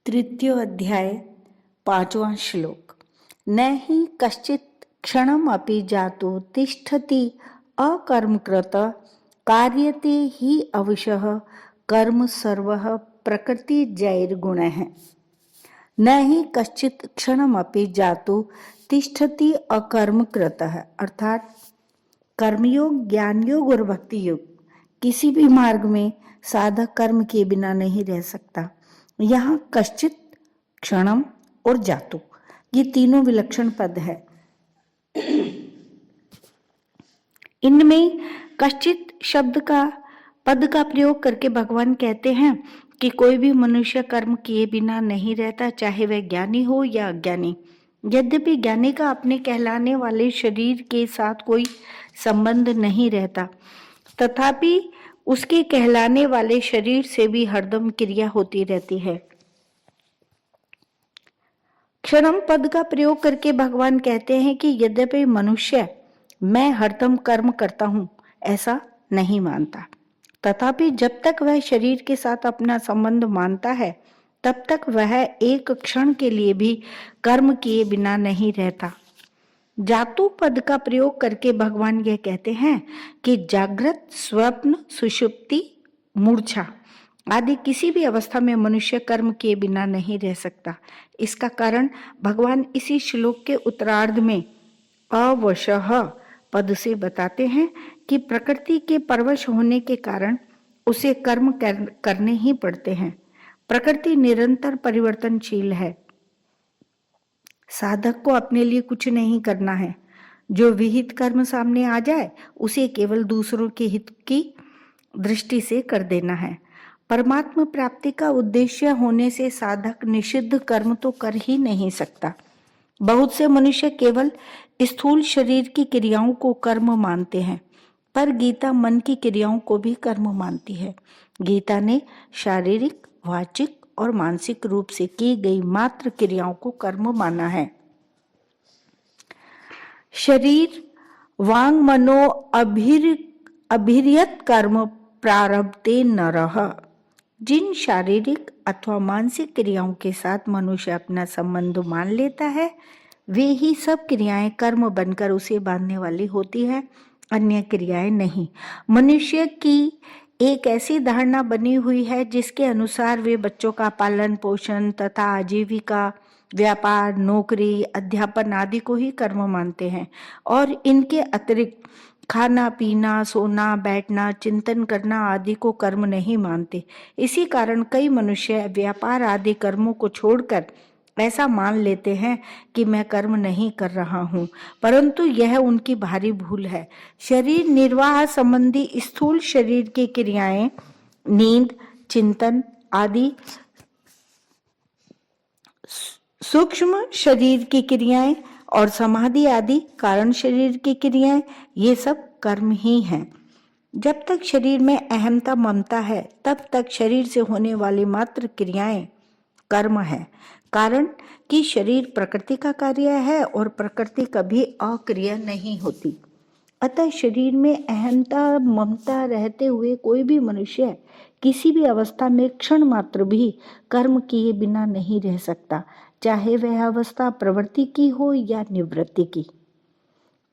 तृतीय अध्याय 5वां श्लोक। न हि कश्चित् क्षणमपि जातो तिष्ठति अकर्मकृत कार्यते हि अवशः कर्म सर्वः प्रकृतिजैर्गुणः। न हि कश्चित् क्षणमपि जातो तिष्ठति अकर्मकृतः, अर्थात कर्मयोग, ज्ञान योग और भक्ति योग किसी भी मार्ग में साधक कर्म के बिना नहीं रह सकता। यहाँ कश्चित, क्षणम और जातु ये तीनों विलक्षण पद है। इनमें कश्चित शब्द का पद का प्रयोग करके भगवान कहते हैं कि कोई भी मनुष्य कर्म किए बिना नहीं रहता, चाहे वह ज्ञानी हो या अज्ञानी। यद्यपि ज्ञानी का अपने कहलाने वाले शरीर के साथ कोई संबंध नहीं रहता, तथापि उसके कहलाने वाले शरीर से भी हरदम क्रिया होती रहती है। क्षणम पद का प्रयोग करके भगवान कहते हैं कि यद्यपि मनुष्य मैं हरदम कर्म करता हूं ऐसा नहीं मानता, तथापि जब तक वह शरीर के साथ अपना संबंध मानता है तब तक वह एक क्षण के लिए भी कर्म किए बिना नहीं रहता। जातु पद का प्रयोग करके भगवान यह कहते हैं कि जागृत, स्वप्न, सुषुप्ति, मूर्छा आदि किसी भी अवस्था में मनुष्य कर्म किए बिना नहीं रह सकता। इसका कारण भगवान इसी श्लोक के उत्तरार्ध में अवशः पद से बताते हैं कि प्रकृति के परवश होने के कारण उसे कर्म करने ही पड़ते हैं। प्रकृति निरंतर परिवर्तनशील है। साधक को अपने लिए कुछ नहीं करना है। जो विहित कर्म सामने आ जाए उसे केवल दूसरों के हित की दृष्टि से कर देना है। परमात्मा प्राप्ति का उद्देश्य होने से साधक निषिद्ध कर्म तो कर ही नहीं सकता। बहुत से मनुष्य केवल स्थूल शरीर की क्रियाओं को कर्म मानते हैं, पर गीता मन की क्रियाओं को भी कर्म मानती है। गीता ने शारीरिक, वाचिक और मानसिक रूप से की गई मात्र क्रियाओं को कर्म माना है। शरीर, वांग, मनो अभिरियत कर्म प्रारब्धे नरः। जिन शारीरिक अथवा मानसिक क्रियाओं के साथ मनुष्य अपना संबंध मान लेता है वे ही सब क्रियाएं कर्म बनकर उसे बांधने वाली होती है, अन्य क्रियाएं नहीं। मनुष्य की एक ऐसी धारणा बनी हुई है जिसके अनुसार वे बच्चों का पालन पोषण तथा आजीविका, व्यापार, नौकरी, अध्यापन आदि को ही कर्म मानते हैं और इनके अतिरिक्त खाना पीना, सोना, बैठना, चिंतन करना आदि को कर्म नहीं मानते। इसी कारण कई मनुष्य व्यापार आदि कर्मों को छोड़कर ऐसा मान लेते हैं कि मैं कर्म नहीं कर रहा हूं, परंतु यह उनकी भारी भूल है। शरीर निर्वाह संबंधी स्थूल शरीर की क्रियाएं, नींद, चिंतन आदि, सूक्ष्म शरीर की क्रियाएं और समाधि आदि कारण शरीर की क्रियाएं, ये सब कर्म ही हैं। जब तक शरीर में अहमता ममता है तब तक शरीर से होने वाली मात्र क्रियाएं कर्म है। कारण कि शरीर प्रकृति का कार्य है और प्रकृति कभी अक्रिय नहीं होती। अतः शरीर में अहमता ममता रहते हुए कोई भी मनुष्य किसी भी अवस्था में क्षण मात्र भी कर्म किए बिना नहीं रह सकता, चाहे वह अवस्था प्रवृत्ति की हो या निवृत्ति की।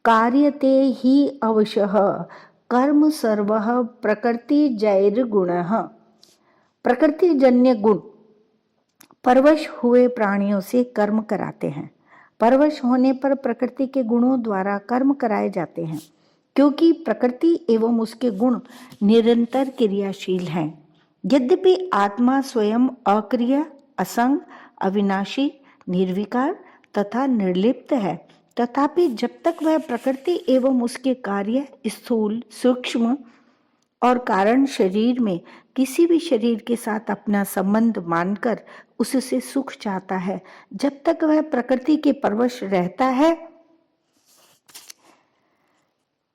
कार्यते ही अवशः कर्म सर्वः प्रकृतिजैर्गुणः। प्रकृतिजन्य गुण परवश हुए प्राणियों से कर्म कराते हैं। परवश होने पर प्रकृति के गुणों द्वारा कर्म कराए जाते हैं, क्योंकि प्रकृति एवं उसके गुण निरंतर क्रियाशील हैं। यद्यपि आत्मा स्वयं अक्रिय, असंग, अविनाशी, निर्विकार तथा निर्लिप्त है, तथापि जब तक वह प्रकृति एवं उसके कार्य स्थूल, सूक्ष्म और कारण शरीर में किसी भी शरीर के साथ अपना संबंध मानकर उससे सुख चाहता है, जब तक वह प्रकृति के परवश रहता है,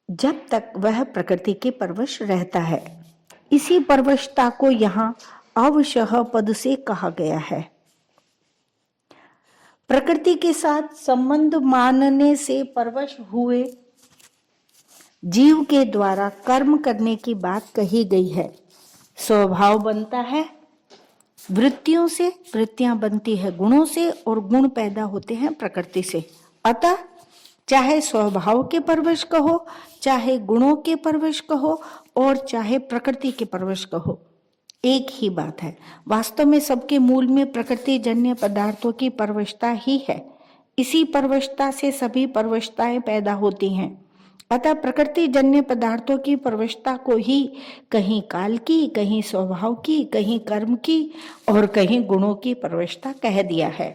जब तक वह प्रकृति के परवश रहता है। इसी परवशता को यहाँ अवशः पद से कहा गया है। प्रकृति के साथ संबंध मानने से परवश हुए जीव के द्वारा कर्म करने की बात कही गई है। स्वभाव बनता है वृत्तियों से, वृत्तियां बनती है गुणों से और गुण पैदा होते हैं प्रकृति से। अतः चाहे स्वभाव के परवश कहो, चाहे गुणों के परवश कहो और चाहे प्रकृति के परवश कहो, एक ही बात है। वास्तव में सबके मूल में प्रकृति जन्य पदार्थों की परवशता ही है। इसी परवशता से सभी परवशताएं पैदा होती हैं। अतः प्रकृति जन्य पदार्थों की परवशता को ही कहीं काल की, कहीं स्वभाव की, कहीं कर्म की और कहीं गुणों की परवशता कह दिया है।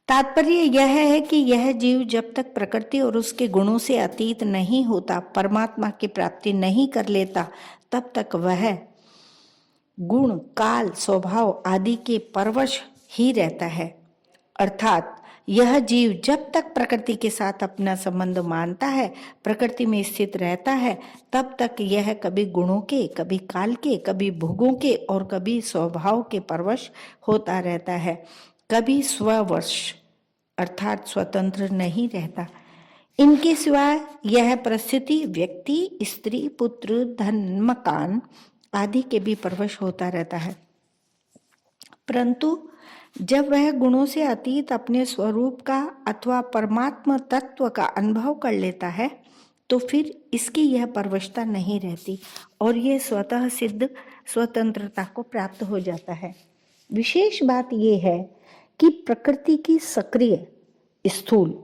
तात्पर्य यह है कि यह जीव जब तक प्रकृति और उसके गुणों से अतीत नहीं होता, परमात्मा की प्राप्ति नहीं कर लेता, तब तक वह गुण, काल, स्वभाव आदि के परवश ही रहता है। अर्थात यह जीव जब तक प्रकृति के साथ अपना संबंध मानता है, प्रकृति में स्थित रहता है, तब तक यह कभी गुणों के, कभी काल के, कभी भोगों के और कभी स्वभाव के परवश होता रहता है। कभी स्ववश अर्थात स्वतंत्र नहीं रहता। इनके सिवाय यह परिस्थिति व्यक्ति, स्त्री, पुत्र, धन, मकान आदि के भी परवश होता रहता है। परंतु जब वह गुणों से अतीत अपने स्वरूप का अथवा परमात्मा तत्व का अनुभव कर लेता है, तो फिर इसकी यह परवशता नहीं रहती और यह स्वतः सिद्ध स्वतंत्रता को प्राप्त हो जाता है। विशेष बात यह है कि प्रकृति की सक्रिय, स्थूल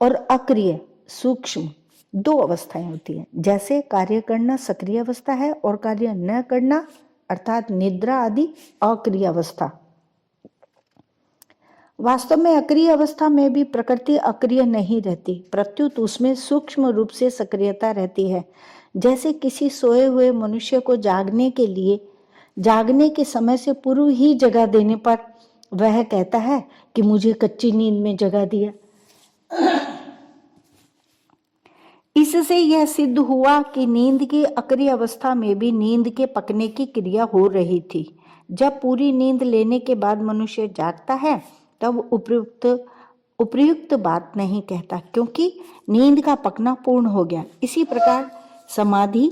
और अक्रिय, सूक्ष्म दो अवस्थाएं होती हैं। जैसे कार्य करना सक्रिय अवस्था है और कार्य न करना अर्थात निद्रा आदि अक्रिय अवस्था। वास्तव में अक्रिय अवस्था में भी प्रकृति अक्रिय नहीं रहती, प्रत्युत उसमें सूक्ष्म रूप से सक्रियता रहती है। जैसे किसी सोए हुए मनुष्य को जागने के लिए जागने के समय से पूर्व ही जगा देने पर वह कहता है कि मुझे कच्ची नींद में जगा दिया। इससे यह सिद्ध हुआ कि नींद की अक्रिय अवस्था में भी नींद के पकने की क्रिया हो रही थी। जब पूरी नींद लेने के बाद मनुष्य जागता है तब उपयुक्त बात नहीं कहता, क्योंकि नींद का पकना पूर्ण हो गया। इसी प्रकार समाधि,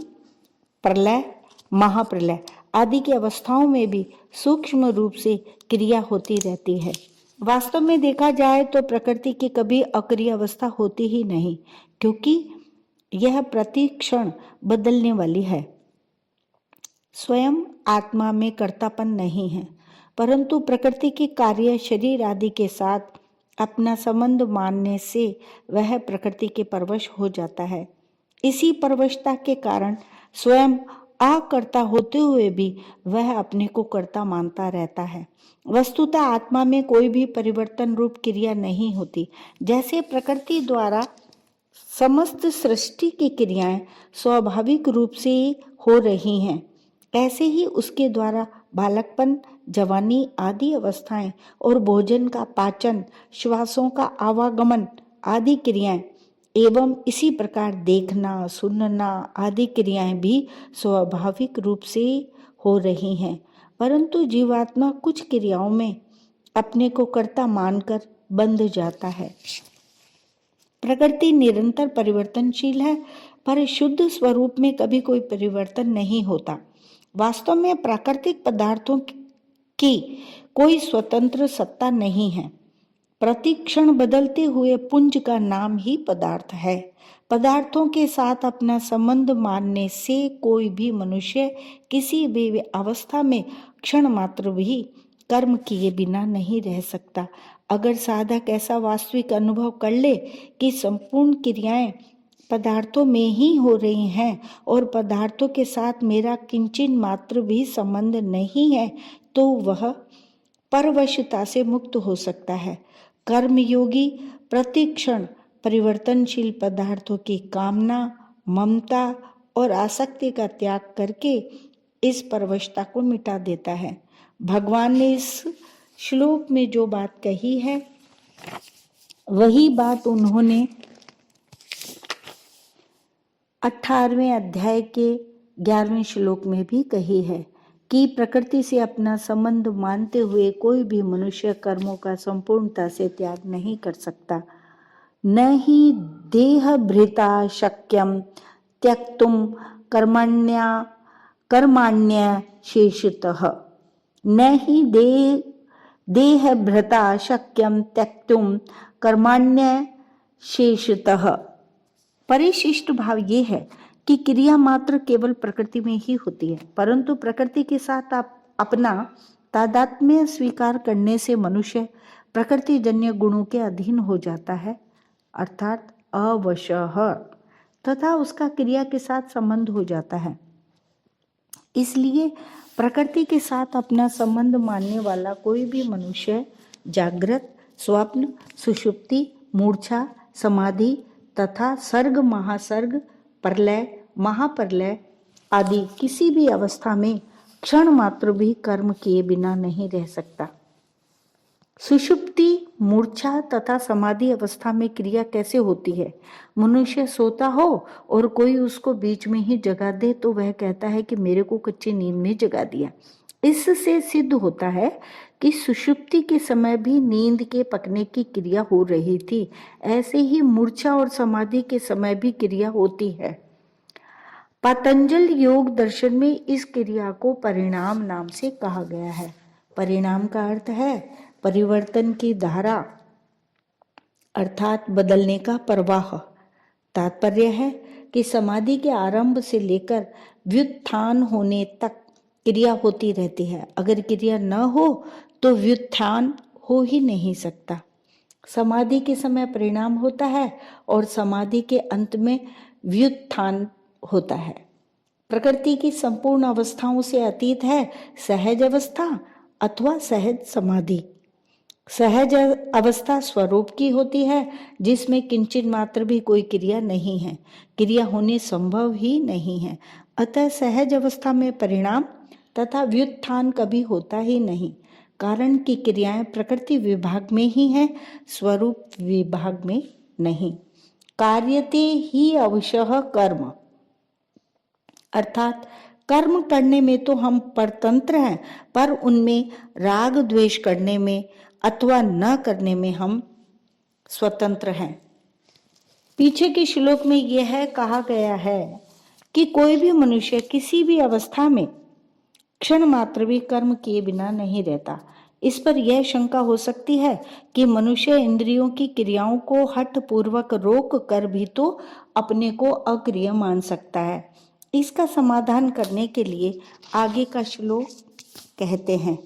प्रलय, महाप्रलय आदि की अवस्थाओं में भी सूक्ष्म रूप से क्रिया होती रहती है। वास्तव में देखा जाए तो प्रकृति की कभी अक्रिय अवस्था होती ही नहीं, क्योंकि यह प्रति क्षण बदलने वाली है। स्वयं आत्मा में कर्तापन नहीं है, परंतु प्रकृति के कार्य शरीर आदि के साथ अपना संबंध मानने से वह प्रकृति के परवश हो जाता है। इसी परवशता के कारण स्वयं अकर्ता होते हुए भी वह अपने को कर्ता मानता रहता है। वस्तुतः आत्मा में कोई भी परिवर्तन रूप क्रिया नहीं होती। जैसे प्रकृति द्वारा समस्त सृष्टि की क्रियाएं स्वाभाविक रूप से हो रही हैं, ऐसे ही उसके द्वारा बालकपन, जवानी आदि अवस्थाएं और भोजन का पाचन, श्वासों का आवागमन आदि क्रियाएं एवं इसी प्रकार देखना, सुनना आदि क्रियाएं भी स्वाभाविक रूप से हो रही हैं। परंतु जीवात्मा कुछ क्रियाओं में अपने को कर्ता मानकर बंध जाता है। प्रकृति निरंतर परिवर्तनशील है, पर शुद्ध स्वरूप में कभी कोई परिवर्तन नहीं होता। वास्तव में प्राकृतिक पदार्थों की कोई स्वतंत्र सत्ता नहीं है। प्रतिक्षण बदलते हुए पुंज का नाम ही पदार्थ है। पदार्थों के साथ अपना संबंध मानने से कोई भी मनुष्य किसी भी अवस्था में क्षण मात्र भी कर्म किए बिना नहीं रह सकता। अगर साधक ऐसा वास्तविक अनुभव कर ले कि संपूर्ण क्रियाएं पदार्थों में ही हो रही हैं और पदार्थों के साथ मेरा किंचिन मात्र भी संबंध नहीं है, तो वह परवशता से मुक्त हो सकता है। कर्मयोगी प्रतिक्षण परिवर्तनशील पदार्थों की कामना, ममता और आसक्ति का त्याग करके इस परवशता को मिटा देता है। भगवान ने इस श्लोक में जो बात कही है, वही बात उन्होंने 18वें अध्याय के 11वें श्लोक में भी कही है कि प्रकृति से अपना संबंध मानते हुए कोई भी मनुष्य कर्मों का संपूर्णता से त्याग नहीं कर सकता। न ही देह भृता शक्यम त्यक्तुम कर्माण्य शेषतः। न ही देह भ्रता शक्यम त्यक्तुम कर्माण्य शेषतः। परिशिष्ट भाव ये है कि क्रिया मात्र केवल प्रकृति में ही होती है, परंतु प्रकृति के साथ आप अपना तादात्म्य स्वीकार करने से मनुष्य प्रकृति जन्य गुणों के अधीन हो जाता है, अर्थात अवशः, तथा उसका क्रिया के साथ संबंध हो जाता है। इसलिए प्रकृति के साथ अपना संबंध मानने वाला कोई भी मनुष्य जागृत, स्वप्न, सुषुप्ति, मूर्छा, समाधि तथा सर्ग, महासर्ग, प्रलय, महाप्रलय आदि किसी भी अवस्था में क्षण मात्र भी कर्म किए बिना नहीं रह सकता। सुषुप्ति, मूर्छा तथा समाधि अवस्था में क्रिया कैसे होती है? मनुष्य सोता हो और कोई उसको बीच में ही जगा दे तो वह कहता है कि मेरे को कच्ची नींद में जगा दिया। इससे सिद्ध होता है कि सुषुप्ति के समय भी नींद के पकने की क्रिया हो रही थी, ऐसे ही मूर्छा और समाधि के समय भी क्रिया होती है। पतंजल योग दर्शन में इस क्रिया को परिणाम नाम से कहा गया है। परिणाम का अर्थ है परिवर्तन की धारा, अर्थात बदलने का प्रवाह। तात्पर्य है कि समाधि के आरंभ से लेकर व्युत्थान होने तक क्रिया होती रहती है। अगर क्रिया न हो तो व्युत्थान हो ही नहीं सकता। समाधि के समय परिणाम होता है और समाधि के अंत में व्युत्थान होता है। प्रकृति की संपूर्ण अवस्थाओं से अतीत है सहज अवस्था अथवा सहज समाधि। सहज अवस्था स्वरूप की होती है, जिसमें किंचित मात्र भी कोई क्रिया नहीं है, क्रिया होनी संभव ही नहीं है। अतः सहज अवस्था में परिणाम तथा व्युत्थान कभी होता ही नहीं, कारण कि क्रियाएं प्रकृति विभाग में ही हैं, स्वरूप विभाग में नहीं। कार्यते ही अवशः कर्म, अर्थात कर्म करने में तो हम परतंत्र हैं, पर उनमें राग द्वेष करने में अथवा न करने में हम स्वतंत्र हैं। पीछे के श्लोक में यह कहा गया है कि कोई भी मनुष्य किसी भी अवस्था में क्षण मात्र भी कर्म किए बिना नहीं रहता। इस पर यह शंका हो सकती है कि मनुष्य इंद्रियों की क्रियाओं को हठ पूर्वक रोक कर भी तो अपने को अक्रिय मान सकता है। इसका समाधान करने के लिए आगे का श्लोक कहते हैं।